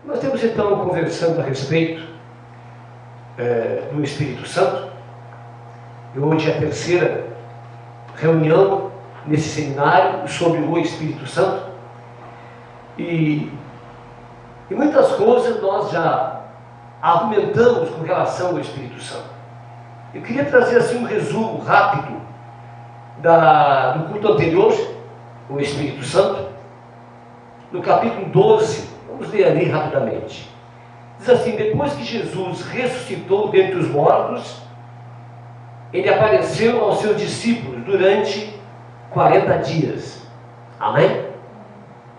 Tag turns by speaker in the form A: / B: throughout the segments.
A: Nós temos então conversando a respeito do Espírito Santo, e hoje é a terceira reunião nesse seminário sobre o Espírito Santo, e muitas coisas nós já argumentamos com relação ao Espírito Santo. Eu queria trazer assim um resumo rápido do culto anterior, o Espírito Santo, no capítulo 12, vamos ler ali rapidamente. Diz assim: depois que Jesus ressuscitou dentre os mortos, ele apareceu aos seus discípulos durante 40 dias. Amém?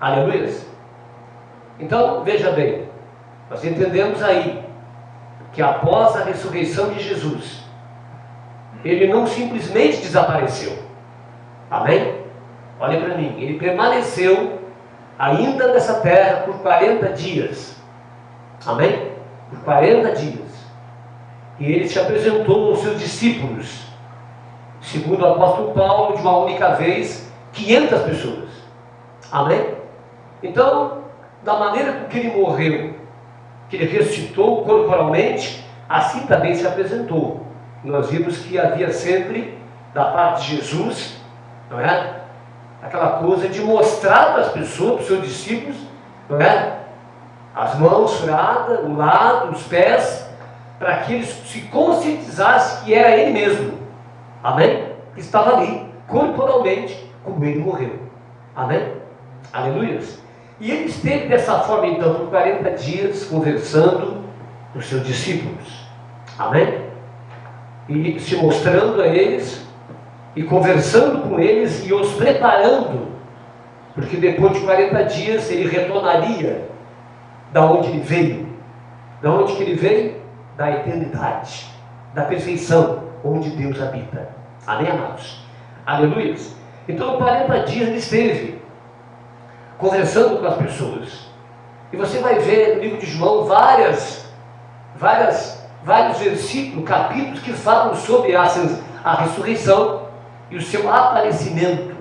A: Aleluia. Então, veja bem, nós entendemos aí que após a ressurreição de Jesus, ele não simplesmente desapareceu. Amém? Olha para mim, ele permaneceu ainda nessa terra por 40 dias. Amém? Por 40 dias. E ele se apresentou aos seus discípulos, segundo o apóstolo Paulo, de uma única vez, 500 pessoas. Amém? Então, da maneira com que ele morreu, que ele ressuscitou corporalmente, assim também se apresentou. Nós vimos que havia sempre, da parte de Jesus, não é? Aquela coisa de mostrar para as pessoas, para os seus discípulos, não é? As mãos furadas, o lado, os pés, para que eles se conscientizassem que era ele mesmo. Amém? Que estava ali, corporalmente, como ele morreu. Amém? Aleluia. E ele esteve dessa forma, então, por 40 dias, conversando com os seus discípulos. Amém? E se mostrando a eles, e conversando com eles, e os preparando, porque depois de 40 dias ele retornaria da onde ele veio. Da onde que ele veio? Da eternidade, da perfeição, onde Deus habita. Amém, amados? Aleluia. Então, 40 dias ele esteve conversando com as pessoas. E você vai ver no livro de João vários versículos, capítulos que falam sobre a ressurreição e o seu aparecimento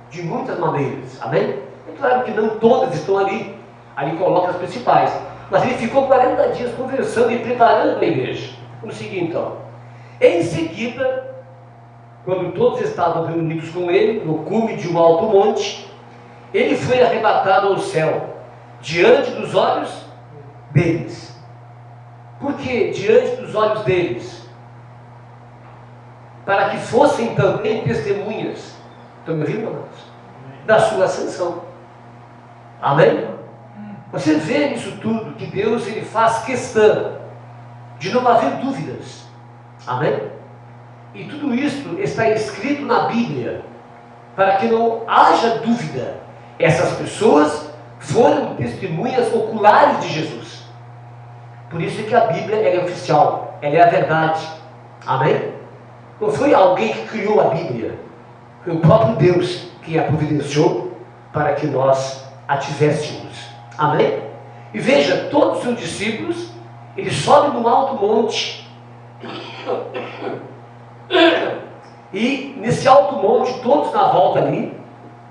A: de muitas maneiras. Amém? É claro que não todas estão ali. Ali coloca as principais. Mas ele ficou 40 dias conversando e preparando a igreja. Vamos seguir então. Em seguida, quando todos estavam reunidos com ele, no cume de um alto monte, ele foi arrebatado ao céu, diante dos olhos deles. Por que diante dos olhos deles? Para que fossem também testemunhas, estão me ouvindo, amados? Da sua ascensão. Amém? Você vê nisso tudo que Deus ele faz questão de não haver dúvidas. Amém? E tudo isso está escrito na Bíblia, para que não haja dúvida. Essas pessoas foram testemunhas oculares de Jesus. Por isso que a Bíblia ela é oficial, ela é a verdade. Amém? Não foi alguém que criou a Bíblia, foi o próprio Deus que a providenciou para que nós a tivéssemos. Amém? E veja, todos os seus discípulos, eles sobem num alto monte. E nesse alto monte, todos na volta ali,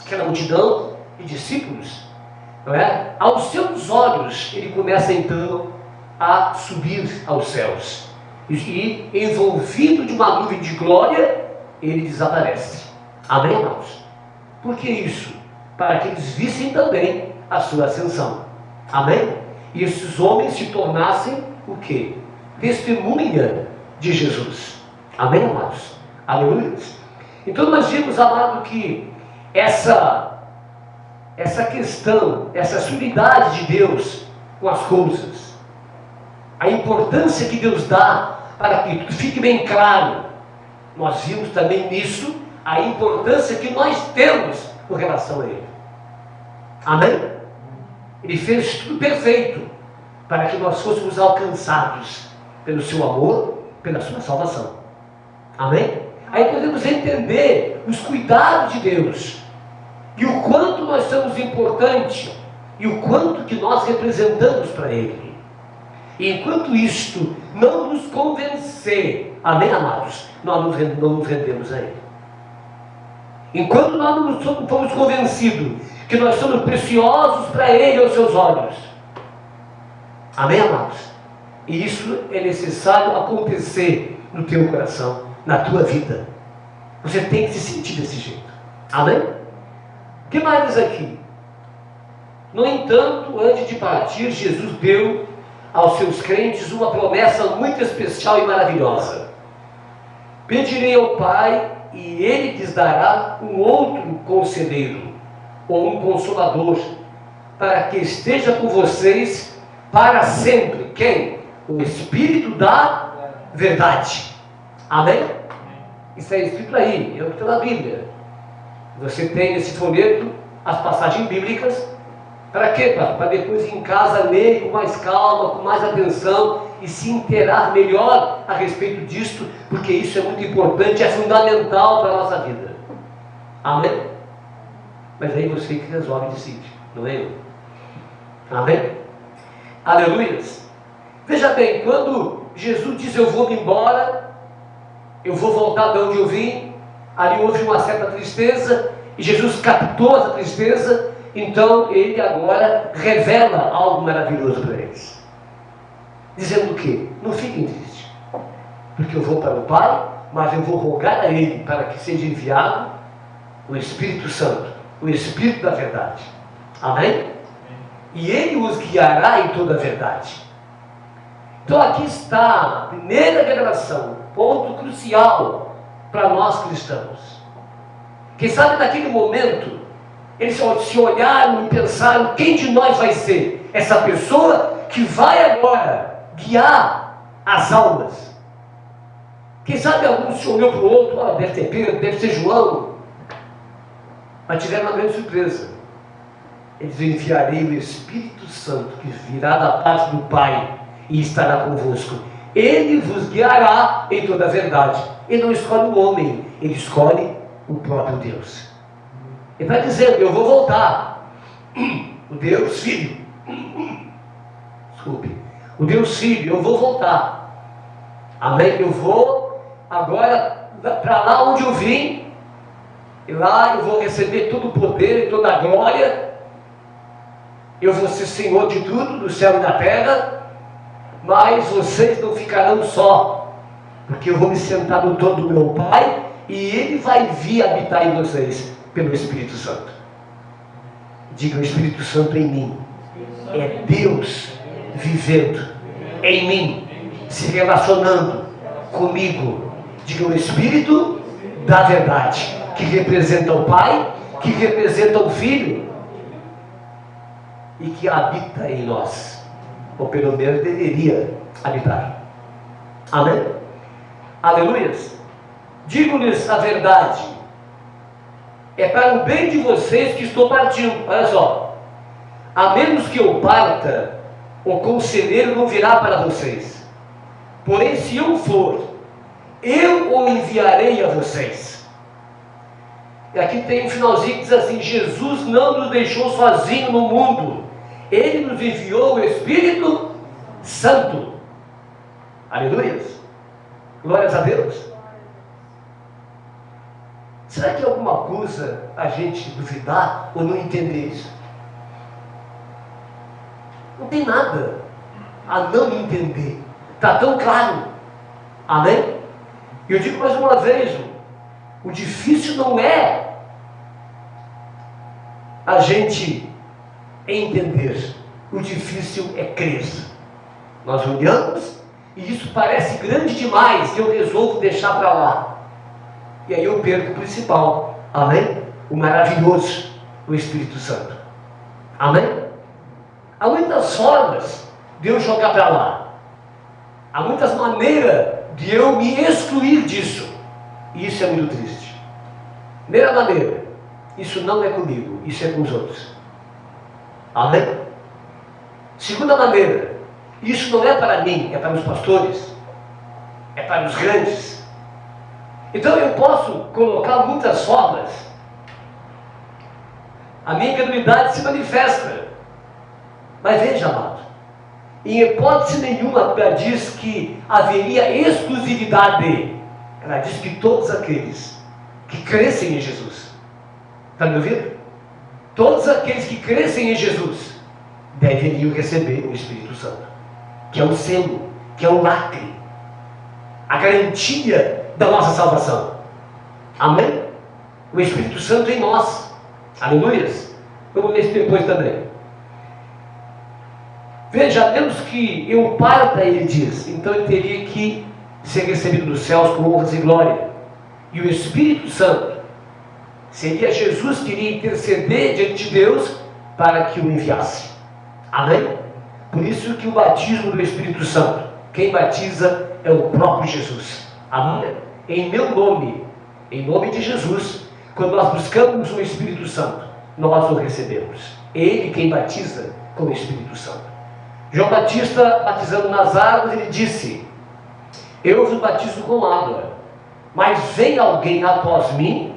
A: aquela multidão de discípulos, não é? Aos seus olhos, ele começa então a subir aos céus. E envolvido de uma nuvem de glória, ele desaparece. Amém, irmãos? Por que isso? Para que eles vissem também a sua ascensão. Amém? E esses homens se tornassem o quê? Testemunha de Jesus. Amém, amados? Aleluia. Então nós vimos, amado, que essa questão, essa subidade de Deus com as coisas, a importância que Deus dá para que tudo fique bem claro, nós vimos também nisso a importância que nós temos com relação a Ele. Amém? Ele fez tudo perfeito para que nós fôssemos alcançados pelo seu amor, pela sua salvação. Amém? Aí podemos entender os cuidados de Deus e o quanto nós somos importantes e o quanto que nós representamos para Ele. E enquanto isto não nos convencer, amém, amados, nós não nos rendemos a Ele. Enquanto nós não fomos convencidos que nós somos preciosos para Ele aos seus olhos, Amém, amados? E isso é necessário acontecer no teu coração, na tua vida. Você tem que se sentir desse jeito. Amém? O que mais diz aqui? No entanto, antes de partir, Jesus deu aos seus crentes uma promessa muito especial e maravilhosa. Pedirei ao Pai e Ele lhes dará um outro conselheiro, ou um consolador, para que esteja com vocês para sempre. Quem? O Espírito da verdade. Amém? Isso é escrito aí, é o que está na Bíblia. Você tem nesse folheto as passagens bíblicas. Para quê, pastor? Para depois ir em casa ler com mais calma, com mais atenção e se inteirar melhor a respeito disto, porque isso é muito importante, é fundamental para a nossa vida. Amém? Mas aí você que resolve decidir, não é eu. Amém? Aleluias. Veja bem, quando Jesus diz eu vou me embora, eu vou voltar de onde eu vim, ali houve uma certa tristeza, e Jesus captou essa tristeza, então ele agora revela algo maravilhoso para eles. Dizendo o quê? Não fiquem tristes, porque eu vou para o Pai, mas eu vou rogar a Ele para que seja enviado o Espírito Santo, o Espírito da verdade. Amém? E Ele os guiará em toda a verdade. Então aqui está a primeira revelação, ponto crucial para nós cristãos. Quem sabe naquele momento, eles se olharam e pensaram, quem de nós vai ser essa pessoa que vai agora guiar as almas? Quem sabe algum se olhou para o outro, deve ter Pedro, deve ser João, mas tiveram uma grande surpresa. Eles enviarei o Espírito Santo, que virá da parte do Pai e estará convosco. Ele vos guiará em toda a verdade. Ele não escolhe o homem, ele escolhe o próprio Deus. Ele está dizendo, eu vou voltar. O Deus Filho, desculpe, o Deus Filho, eu vou voltar. Amém? Eu vou agora para lá onde eu vim, e lá eu vou receber todo o poder e toda a glória. Eu vou ser Senhor de tudo, do céu e da terra, mas vocês não ficarão só, porque eu vou me sentar no trono do meu Pai, e Ele vai vir habitar em vocês, pelo Espírito Santo. Diga, o Espírito Santo em mim. É Deus vivendo em mim, se relacionando comigo. Diga, o Espírito da verdade, que representa o Pai, que representa o Filho, e que habita em nós, ou pelo menos deveria habitar. Amém? Aleluias. Digo-lhes a verdade, é para o bem de vocês que estou partindo. Olha só, a menos que eu parta, o conselheiro não virá para vocês. Porém, se eu for, eu o enviarei a vocês. E aqui tem um finalzinho que diz assim: Jesus não nos deixou sozinhos no mundo, Ele nos enviou o Espírito Santo. Aleluia. Glórias a Deus. Será que alguma coisa a gente duvidar ou não entender isso? Não tem nada a não entender. Está tão claro. Amém? E eu digo mais uma vez, o difícil não é a gente entender. O difícil é crer. Nós olhamos e isso parece grande demais, que eu resolvo deixar para lá. E aí eu perco o principal. Amém? O maravilhoso, o Espírito Santo. Amém? Há muitas formas de eu jogar para lá. Há muitas maneiras de eu me excluir disso. E isso é muito triste. Primeira maneira, isso não é comigo, isso é com os outros. Amém? Segunda maneira, isso não é para mim, é para os pastores, é para os grandes. Então eu posso colocar muitas formas. A minha incredulidade se manifesta. Mas veja, amado, em hipótese nenhuma a Bíblia diz que haveria exclusividade. Ela diz que todos aqueles que crescem em Jesus, está me ouvindo? Todos aqueles que crescem em Jesus deveriam receber o Espírito Santo. que é o selo, que é o lacre, a garantia da nossa salvação. Amém? O Espírito Santo em nós. Aleluias. Vamos ler isso depois também. Veja, Deus que eu parta, ele diz, então ele teria que ser recebido dos céus com honras e glória. E o Espírito Santo seria Jesus que iria interceder diante de Deus para que o enviasse. Amém? Por isso que o batismo do Espírito Santo, quem batiza é o próprio Jesus. Amém? Em meu nome, em nome de Jesus, quando nós buscamos o Espírito Santo, nós o recebemos. Ele quem batiza com o Espírito Santo. João Batista, batizando nas águas, ele disse: eu vos batizo com água, mas vem alguém após mim,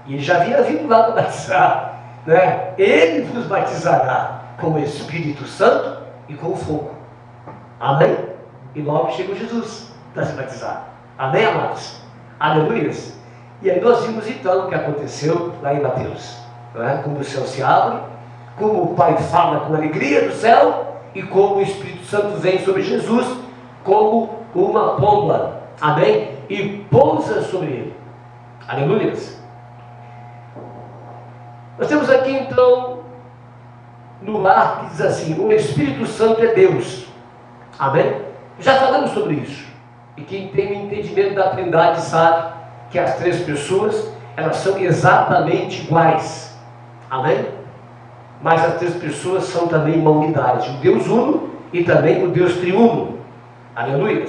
A: e ele já havia vindo lá para batizar, né? Ele vos batizará com o Espírito Santo e com o fogo. Amém? E logo chega Jesus para se batizar. Amém, amados? Aleluias. E aí nós vimos então o que aconteceu lá em Mateus, né? Como o céu se abre, como o Pai fala com alegria do céu, e como o Espírito Santo vem sobre Jesus como uma pomba, amém? E pousa sobre ele. Aleluia. Nós temos aqui então no lar que diz assim: o Espírito Santo é Deus, amém? Já falamos sobre isso, e quem tem o entendimento da Trindade sabe que as três pessoas, elas são exatamente iguais, amém? Mas as três pessoas são também uma unidade, o Deus uno e também o Deus triuno. Aleluia.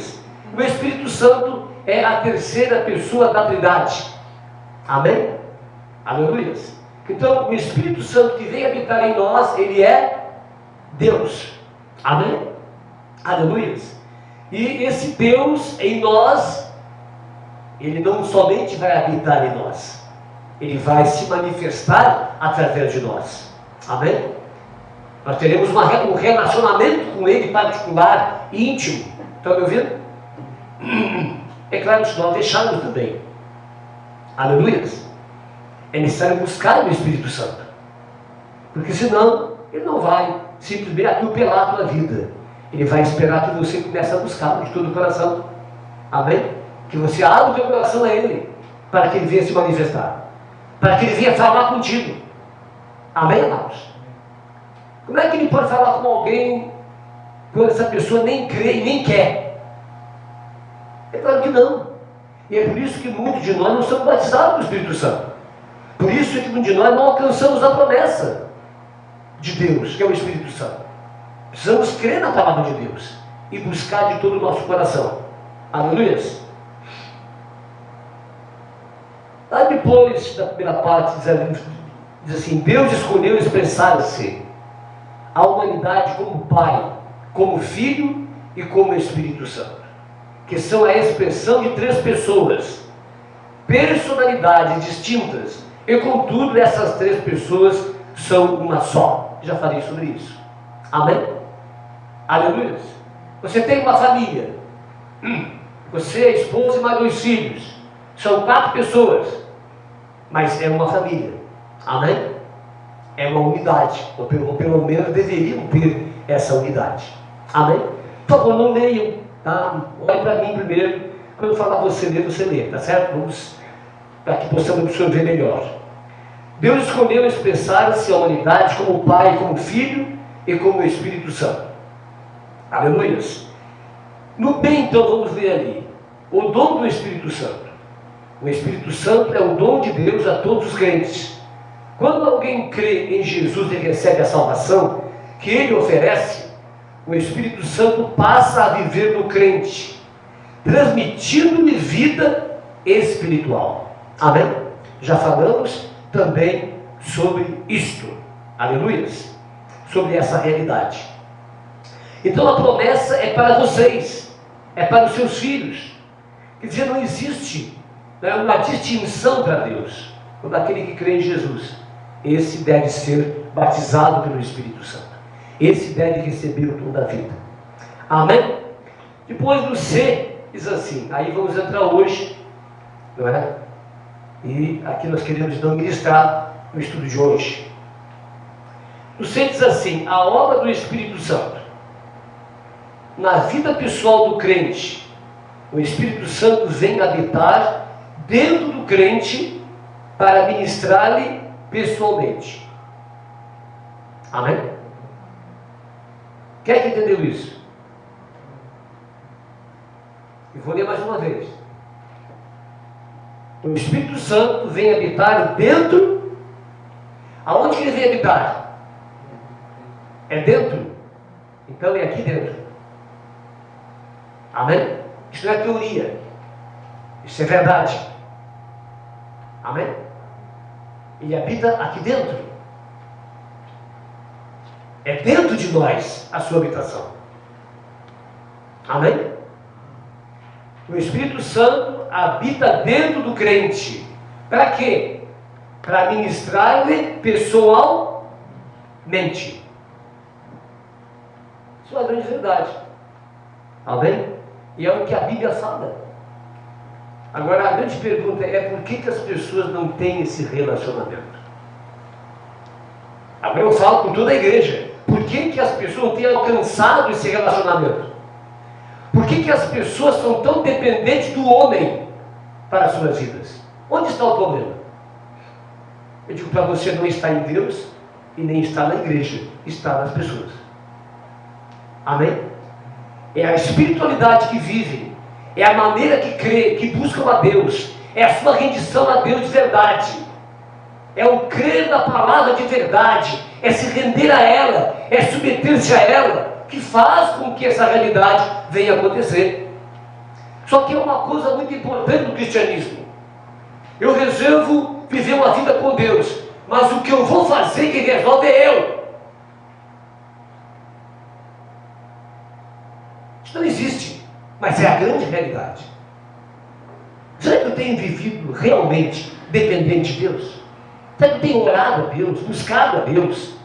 A: O Espírito Santo é a terceira pessoa da Trindade. Amém? Aleluia. Então o Espírito Santo que vem habitar em nós, ele é Deus. Amém? Aleluia. E esse Deus em nós, ele não somente vai habitar em nós, ele vai se manifestar através de nós. Amém? Nós teremos um relacionamento com ele particular, íntimo. Estão me ouvindo? É claro que nós deixamos também. Aleluia. É necessário buscar o Espírito Santo, porque senão ele não vai simplesmente atropelar a tua vida. Ele vai esperar que você comece a buscá-lo de todo o coração. Amém? Que você abra o teu coração a ele, para que ele venha se manifestar, para que ele venha falar contigo. Amém, amados? Como é que ele pode falar com alguém quando essa pessoa nem crê e nem quer? É claro que não. E é por isso que muitos de nós não somos batizados no Espírito Santo. Por isso que muitos de nós não alcançamos a promessa de Deus, que é o Espírito Santo. Precisamos crer na palavra de Deus e buscar de todo o nosso coração. Aleluia. Lá depois da primeira parte diz assim: Deus escolheu expressar-se a humanidade como Pai, como Filho e como Espírito Santo, que são a expressão de três pessoas, personalidades distintas, e contudo essas três pessoas são uma só. Já falei sobre isso. Amém? Aleluia. Você tem uma família, você é esposa e mais 2 filhos, são 4 pessoas, mas é uma família. Amém? É uma unidade, ou pelo menos deveriam ter essa unidade. Amém? Por favor, não leiam, tá? Olhe para mim primeiro. Quando eu falar você lê, tá certo? Vamos, para que possamos absorver melhor. Deus escolheu expressar-se a humanidade como Pai, como Filho e como Espírito Santo. Aleluia. No bem, então, vamos ler ali o dom do Espírito Santo. O Espírito Santo é o dom de Deus a todos os crentes. Quando alguém crê em Jesus e recebe a salvação que ele oferece, o Espírito Santo passa a viver no crente, transmitindo-lhe vida espiritual. Amém? Já falamos também sobre isto. Aleluia. Sobre essa realidade. Então a promessa é para vocês, é para os seus filhos. Quer dizer, não existe uma distinção para Deus. Quando aquele que crê em Jesus, esse deve ser batizado pelo Espírito Santo. Esse deve receber o dom da vida. Amém? Depois do C, diz assim, aí vamos entrar hoje, não é? E aqui nós queremos então ministrar o estudo de hoje. No C diz assim: a obra do Espírito Santo. na vida pessoal do crente, o Espírito Santo vem habitar dentro do crente para ministrar-lhe pessoalmente. Amém? Quem é que entendeu isso? Eu vou ler mais uma vez. O Espírito Santo vem habitar dentro. Aonde que ele vem habitar? É dentro. Então é aqui dentro. Amém? Isso não é teoria. Isso é verdade. Amém? Ele habita aqui dentro. É dentro de nós a sua habitação. Amém? O Espírito Santo habita dentro do crente. Para quê? Para ministrar-lhe pessoalmente. Isso é uma grande verdade. Amém? E é o que a Bíblia fala. Agora, a grande pergunta é: por que as pessoas não têm esse relacionamento? Agora eu falo com toda a igreja. Por que as pessoas não têm alcançado esse relacionamento? Por que as pessoas são tão dependentes do homem para as suas vidas? Onde está o problema? Eu digo para você: não está em Deus e nem está na igreja, está nas pessoas. Amém? É a espiritualidade que vivem, é a maneira que crê, que buscam a Deus, é a sua rendição a Deus de verdade, é o crer na palavra de verdade, é se render a ela, é submeter-se a ela, que faz com que essa realidade venha acontecer. Só que é uma coisa muito importante no cristianismo: eu resolvo viver uma vida com Deus, mas o que eu vou fazer, quem resolve é eu. Isso não existe, mas é a grande realidade. Será que eu tenho vivido realmente dependente de Deus? Será que eu tenho orado a Deus, buscado a Deus,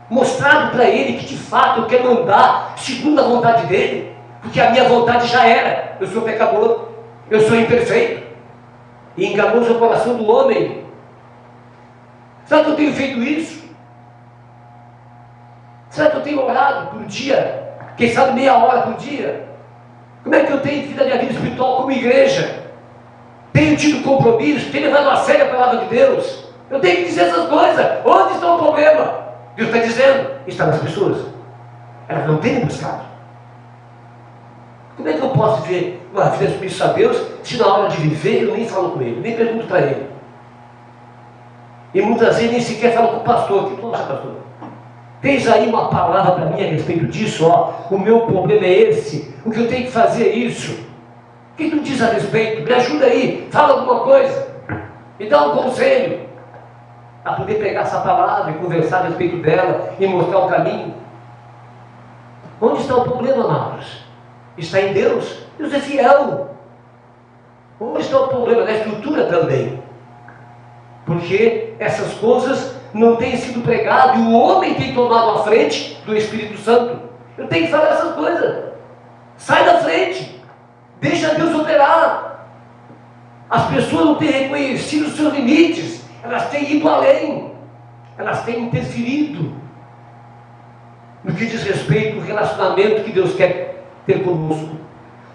A: mostrado para Ele que de fato eu quero andar segundo a vontade dEle? Porque a minha vontade já era: eu sou pecador, eu sou imperfeito, e enganoso é o coração do homem. Será que eu tenho feito isso? Será que eu tenho orado por dia, quem sabe meia hora por dia? Como é que eu tenho vivido a minha vida espiritual como igreja? Tenho tido compromisso? Tenho levado a sério a palavra de Deus? Eu tenho que dizer essas coisas. Onde está o problema? Deus está dizendo: está nas pessoas. Elas não têm buscado. Como é que eu posso ver uma vida submissa a Deus se na hora de viver eu nem falo com Ele, nem pergunto para Ele? E muitas vezes nem sequer falo com o pastor. O que tu acha, pastor? Tens aí uma palavra para mim a respeito disso? Ó, o meu problema é esse, o que eu tenho que fazer é isso. O que tu diz a respeito? Me ajuda aí, fala alguma coisa, me dá um conselho, a poder pegar essa palavra e conversar a respeito dela e mostrar o caminho. Onde está o problema, amados? Está em Deus. Deus é fiel. Onde está o problema? Na estrutura também. Porque essas coisas não têm sido pregadas e o homem tem tomado a frente do Espírito Santo. Eu tenho que falar essas coisas. Sai da frente. Deixa Deus operar. As pessoas não têm reconhecido os seus limites. Elas têm ido além. Elas têm interferido no que diz respeito ao relacionamento que Deus quer ter conosco.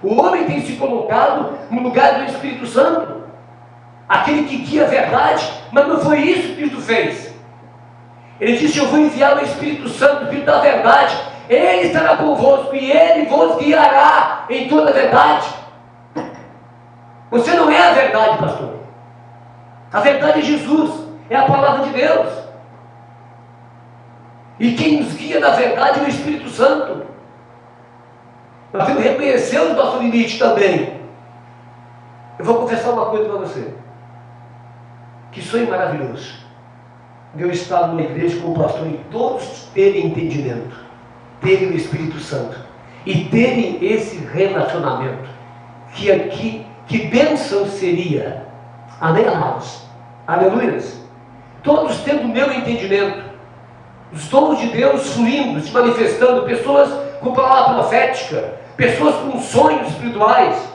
A: O homem tem se colocado no lugar do Espírito Santo, aquele que guia a verdade, mas não foi isso que Cristo fez. Ele disse: eu vou enviar o Espírito Santo, o Espírito da verdade, ele estará convosco e ele vos guiará em toda a verdade. Você não é a verdade, pastor. A verdade é Jesus, é a palavra de Deus. E quem nos guia na verdade é o Espírito Santo. Nós temos que reconhecer o nosso limite também. Eu vou confessar uma coisa para você. Que sonho maravilhoso. Eu estar numa igreja com o pastor e todos terem entendimento, terem o Espírito Santo e terem esse relacionamento. Que bênção seria. Amém, amados? Aleluias. Todos tendo o meu entendimento, os dons de Deus fluindo, se manifestando, pessoas com palavra profética, pessoas com sonhos espirituais,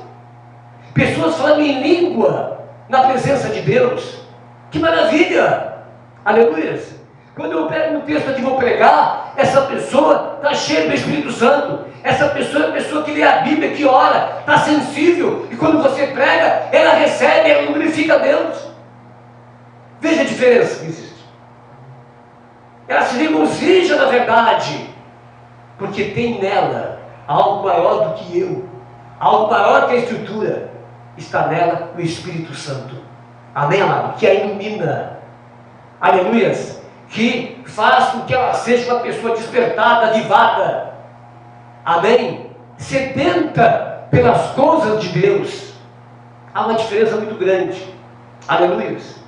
A: pessoas falando em língua na presença de Deus. Que maravilha! Aleluias! Quando eu pego um texto que vou pregar, essa pessoa está cheia do Espírito Santo. Essa pessoa é a pessoa que lê a Bíblia, que ora, está sensível, e quando você prega, ela recebe, ela glorifica a Deus. Veja a diferença que existe. Ela se regozija na verdade, porque tem nela algo maior do que eu, algo maior que a Escritura. Está nela o Espírito Santo. Amém, amado? Que a ilumina. Aleluias. Que faz com que ela seja uma pessoa despertada, avivada. Amém? Sedenta pelas coisas de Deus. Há uma diferença muito grande. Aleluias.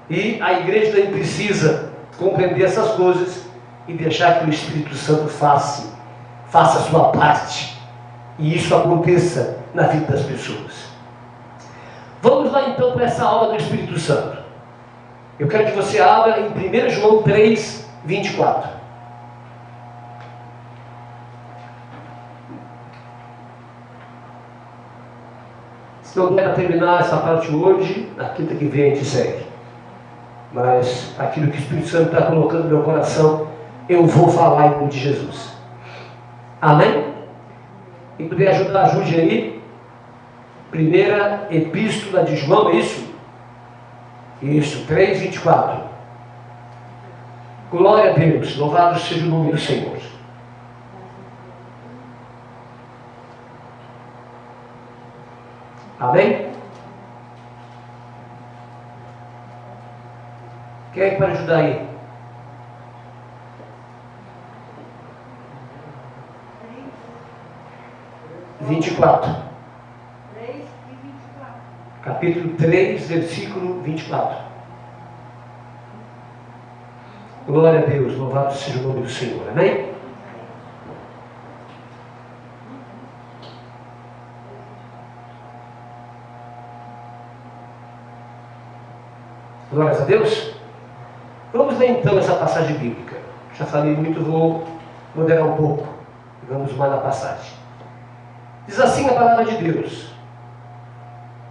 A: E a igreja também precisa compreender essas coisas e deixar que o Espírito Santo faça a sua parte. E isso aconteça na vida das pessoas. Vamos lá então para essa aula do Espírito Santo. Eu quero que você abra em 1 João 3, 24. Se não der para terminar essa parte hoje, na quinta que vem a gente segue. Mas aquilo que o Espírito Santo está colocando no meu coração, eu vou falar em nome de Jesus. Amém? E puder ajudar, ajude aí. Primeira Epístola de João, é isso? Isso, 3, 24. Glória a Deus, louvado seja o nome do Senhor. Amém? Quem é que pode ajudar aí? 24.
B: 3 e 24.
A: Capítulo 3, versículo 24. Glória a Deus, louvado seja o nome do Senhor. Amém? Glórias a Deus. Vamos ler então essa passagem bíblica. Já falei muito, vou moderar um pouco. Vamos mais na passagem. Diz assim a palavra de Deus.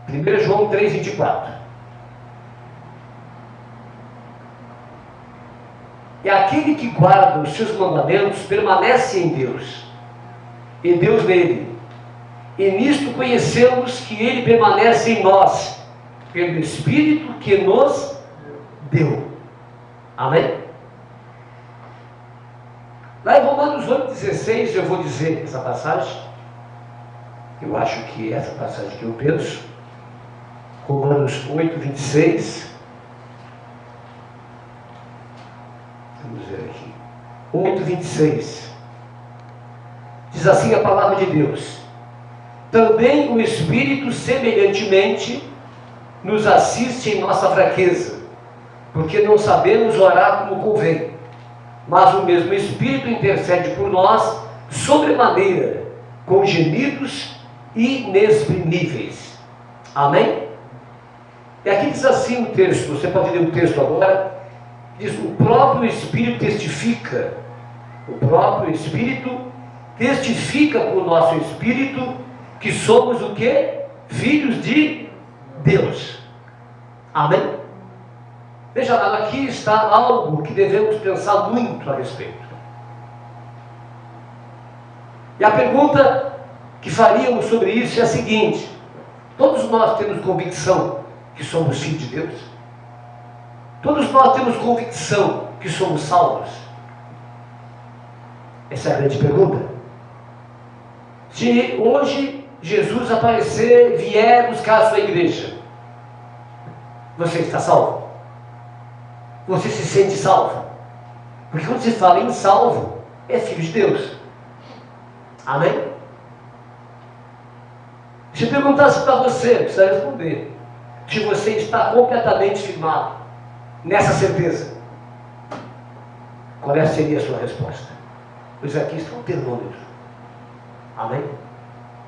A: 1 João 3, 24. E aquele que guarda os seus mandamentos permanece em Deus, e Deus nele. E nisto conhecemos que ele permanece em nós, pelo Espírito que nos deu. Amém? Lá em Romanos 8,16 eu vou dizer essa passagem. Eu acho que é essa passagem que eu penso. Romanos 8,26. Vamos ver aqui. 8,26. Diz assim a palavra de Deus: também o Espírito semelhantemente nos assiste em nossa fraqueza, porque não sabemos orar como convém, mas o mesmo Espírito intercede por nós sobremaneira, com gemidos inexprimíveis. Amém? E aqui diz assim o texto, você pode ler o texto agora, diz: o próprio Espírito testifica, com o nosso Espírito, que somos o quê? Filhos de Deus. Amém? Veja lá, aqui está algo que devemos pensar muito a respeito. E a pergunta que faríamos sobre isso é a seguinte: todos nós temos convicção que somos filhos de Deus? Todos nós temos convicção que somos salvos? Essa é a grande pergunta. Se hoje Jesus aparecer, vier buscar a sua igreja, você está salvo? Você se sente salvo? Porque quando se fala em salvo, é filho de Deus. Amém? Se eu perguntasse para você, precisa responder. Se você está completamente firmado nessa certeza, qual seria a sua resposta? Pois aqui está o termômetro. Amém?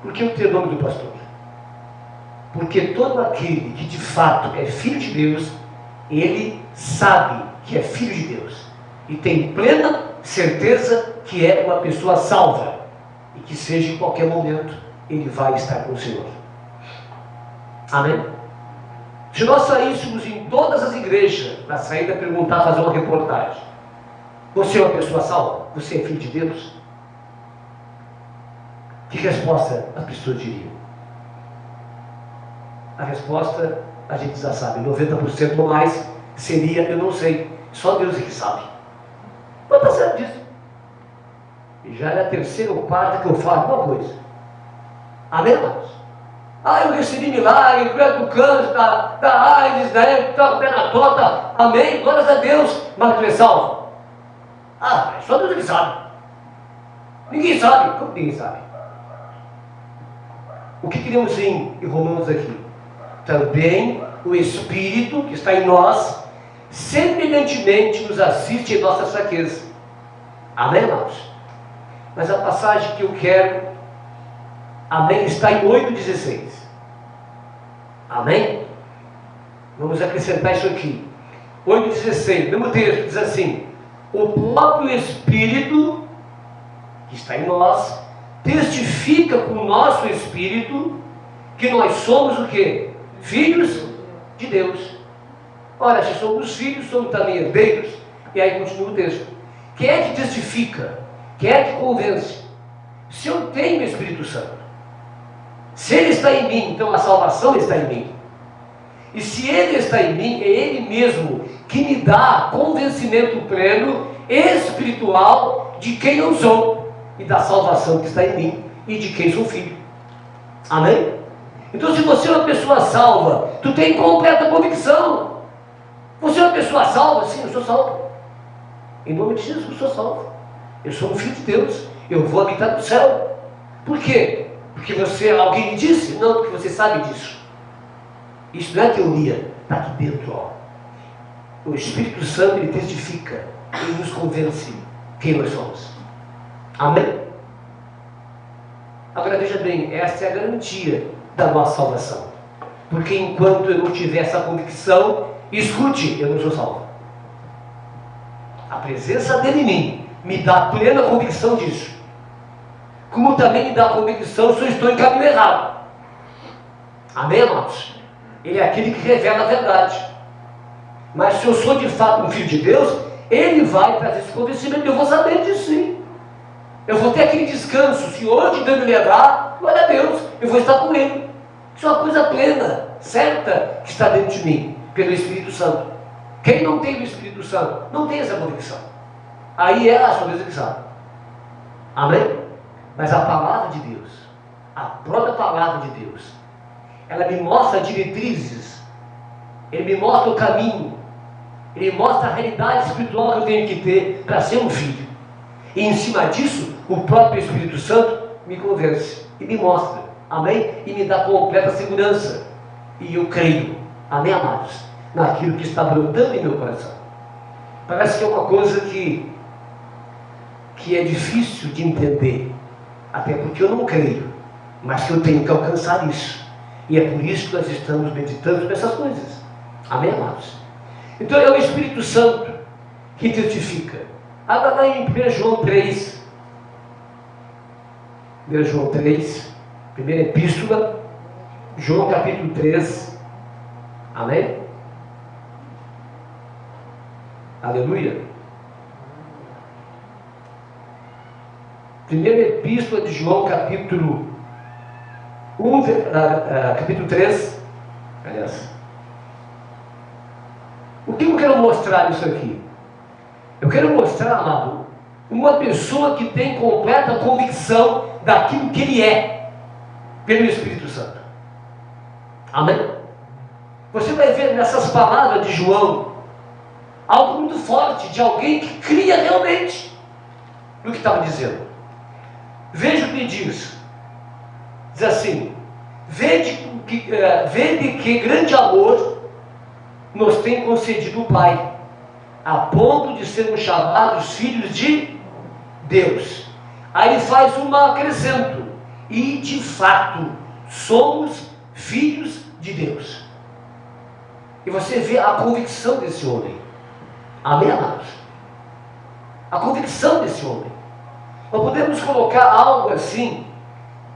A: Por que o termômetro, pastor? Porque todo aquele que de fato é filho de Deus, ele sabe que é filho de Deus e tem plena certeza que é uma pessoa salva e que seja em qualquer momento ele vai estar com o Senhor. Amém? Se nós saíssemos em todas as igrejas, na saída perguntar, fazer uma reportagem, Você é uma pessoa salva? Você é filho de Deus? Que resposta as pessoas diriam? A resposta a gente já sabe, 90% ou mais seria: eu não sei, só Deus é que sabe. Mas está certo disso. E já é a terceira ou quarta que eu falo uma coisa. Amém, irmãos? Eu recebi milagre, cura do câncer, da AIDS, né? Toca o pé na torta. Amém, glórias a Deus. Mas tu é salvo? Só Deus é que sabe. Ninguém sabe. Como ninguém sabe? O que queremos em Romanos aqui? Também o Espírito que está em nós, semelhantemente nos assiste em nossas fraquezas. Amém, irmãos? Mas a passagem que eu quero, amém, está em 8,16. Amém? Vamos acrescentar isso aqui. 8,16, mesmo texto, diz assim: o próprio Espírito que está em nós testifica com o nosso Espírito que nós somos o quê? Filhos de Deus. Ora, se somos filhos, somos também herdeiros. E aí continua o texto. Quem é que testifica? Quem é que convence? Se eu tenho o Espírito Santo, se Ele está em mim, então a salvação está em mim. E se Ele está em mim, é Ele mesmo que me dá convencimento pleno, espiritual, de quem eu sou e da salvação que está em mim e de quem sou filho. Amém? Então, se você é uma pessoa salva, tu tem completa convicção. Você é uma pessoa salva? Sim, eu sou salvo. Em nome de Jesus, eu sou salvo. Eu sou um filho de Deus. Eu vou habitar no céu. Por quê? Porque alguém me disse? Não, porque você sabe disso. Isso não é teoria, está aqui dentro, ó. O Espírito Santo, ele testifica, ele nos convence quem nós somos. Amém? Agora veja bem, essa é a garantia da nossa salvação. Porque enquanto eu não tiver essa convicção, escute, eu não sou salvo. A presença dele em mim me dá plena convicção disso. Como também me dá convicção se eu estou em caminho errado. Amém, irmãos? Ele é aquele que revela a verdade. Mas se eu sou de fato um filho de Deus, Ele vai trazer esse convencimento. Eu vou saber disso, sim. Eu vou ter aquele descanso. Se hoje Deus me levar, glória a Deus, eu vou estar com Ele. Isso é uma coisa plena, certa, que está dentro de mim, pelo Espírito Santo. Quem não tem o Espírito Santo, não tem essa convicção. Aí é a sua Deus que sabe. Amém? Mas a palavra de Deus, a própria palavra de Deus, ela me mostra diretrizes, ele me mostra o caminho, ele mostra a realidade espiritual que eu tenho que ter para ser um filho. E em cima disso, o próprio Espírito Santo me convence e me mostra, amém? E me dá completa segurança. E eu creio, amém, amados, naquilo que está brotando em meu coração. Parece que é uma coisa que é difícil de entender, até porque eu não creio, mas que eu tenho que alcançar isso. E é por isso que nós estamos meditando nessas coisas. Amém, amados? Então é o Espírito Santo que testifica. Abra lá em 1 João 3. 1 João 3, primeira epístola, João capítulo 3. Amém? Aleluia. Primeira epístola de João capítulo 1, capítulo 3. Aliás, o que eu quero mostrar nisso aqui? Eu quero mostrar, amado, uma pessoa que tem completa convicção daquilo que ele é, pelo Espírito Santo. Amém? Você vai ver nessas palavras de João algo muito forte de alguém que cria realmente no que estava dizendo. Veja o que ele diz. Diz assim: vede que grande amor nos tem concedido o Pai, a ponto de sermos chamados filhos de Deus. Aí ele faz um acrescento: e de fato somos filhos de Deus. E você vê a convicção desse homem. Amém, amados? A convicção desse homem. Nós podemos colocar algo assim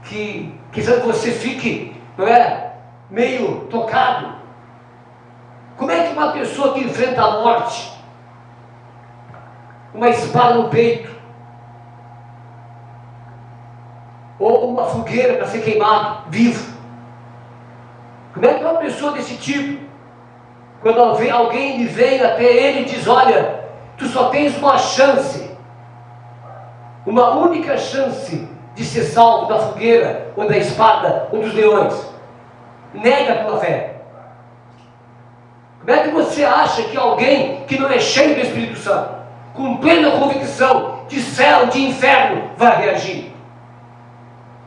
A: que você fique, não é, meio tocado. Como é que uma pessoa que enfrenta a morte, uma espada no peito, ou uma fogueira para ser queimado, vivo. Como é que uma pessoa desse tipo, quando alguém lhe vem até ele e diz: olha, tu só tens uma chance, uma única chance de ser salvo da fogueira, ou da espada, ou dos leões, nega a tua fé. Como é que você acha que alguém que não é cheio do Espírito Santo, com plena convicção de céu, de inferno, vai reagir?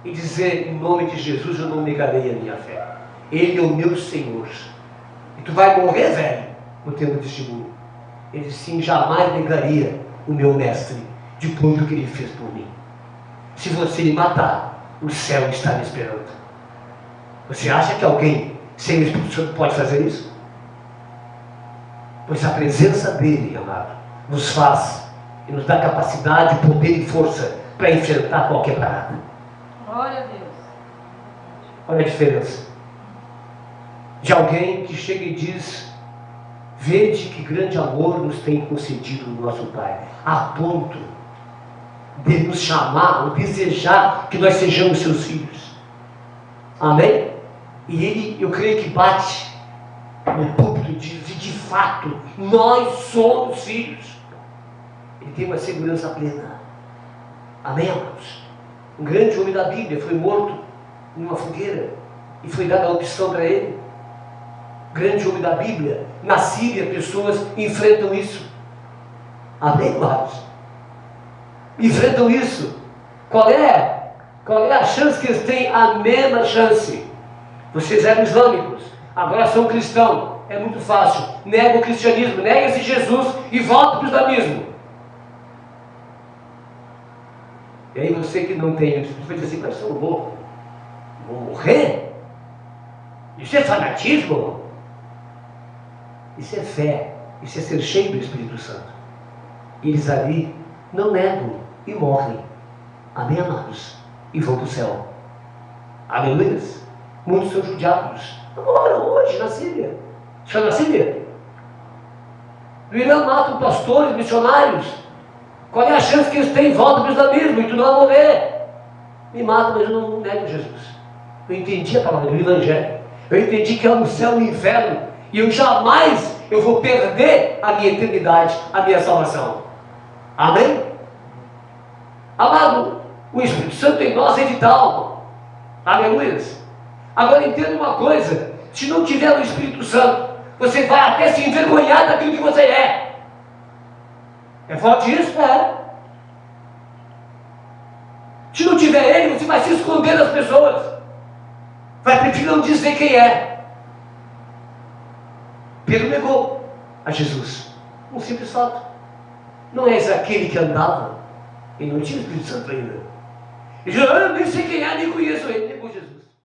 A: E dizer: em nome de Jesus eu não negarei a minha fé, Ele é o meu Senhor. E tu vai morrer, velho, no tempo de testemunho. Ele disse: sim, jamais negaria o meu mestre, depois do que ele fez por mim. Se você me matar, o céu está me esperando. Você acha que alguém sem o Espírito Santo pode fazer isso? Pois a presença dele, amado, nos faz e nos dá capacidade, poder e força para enfrentar qualquer parada.
B: Glória a Deus.
A: Olha a diferença de alguém que chega e diz: vede que grande amor nos tem concedido o nosso Pai, a ponto de nos chamar, ou desejar que nós sejamos seus filhos. Amém? E ele, eu creio que bate no púlpito e diz: e de fato, nós somos filhos. Ele tem uma segurança plena. Amém, amados? Um grande homem da Bíblia foi morto numa fogueira e foi dada a opção para ele. Grande homem da Bíblia, na Síria, pessoas enfrentam isso. Amém, amados? Enfrentam isso. Qual é a chance que eles têm? A mesma chance. Vocês eram islâmicos, agora são cristãos. É muito fácil. Nega o cristianismo, nega-se Jesus e volta para o islamismo. E aí você que não tem, você vai dizer assim: mas eu vou morrer? Isso é fanatismo? Isso é fé, isso é ser cheio do Espírito Santo. E eles ali não negam e morrem. Amém, amados? E vão para o céu. Aleluia. Muitos são judiados. Agora, hoje, na Síria. Está na Síria? No Irã matam pastores, missionários. Qual é a chance que eles têm? Volta para o islamismo e tu não vai morrer. Me matam, mas eu não nego Jesus. Eu entendi a palavra do Evangelho. Eu entendi que há um céu e um inferno. E eu jamais vou perder a minha eternidade, a minha salvação. Amém? Amado, o Espírito Santo em nós é vital. Aleluia. Agora entenda uma coisa: se não tiver o Espírito Santo, você vai até se envergonhar daquilo que você é. É forte isso? É. Se não tiver ele, você vai se esconder das pessoas. Vai preferir não dizer quem é. Pedro negou a Jesus. Um simples fato. Não és aquele que andava. Ele não tinha o Espírito Santo ainda. Ele disse: eu nem sei quem é, nem conheço ele. Negou Jesus.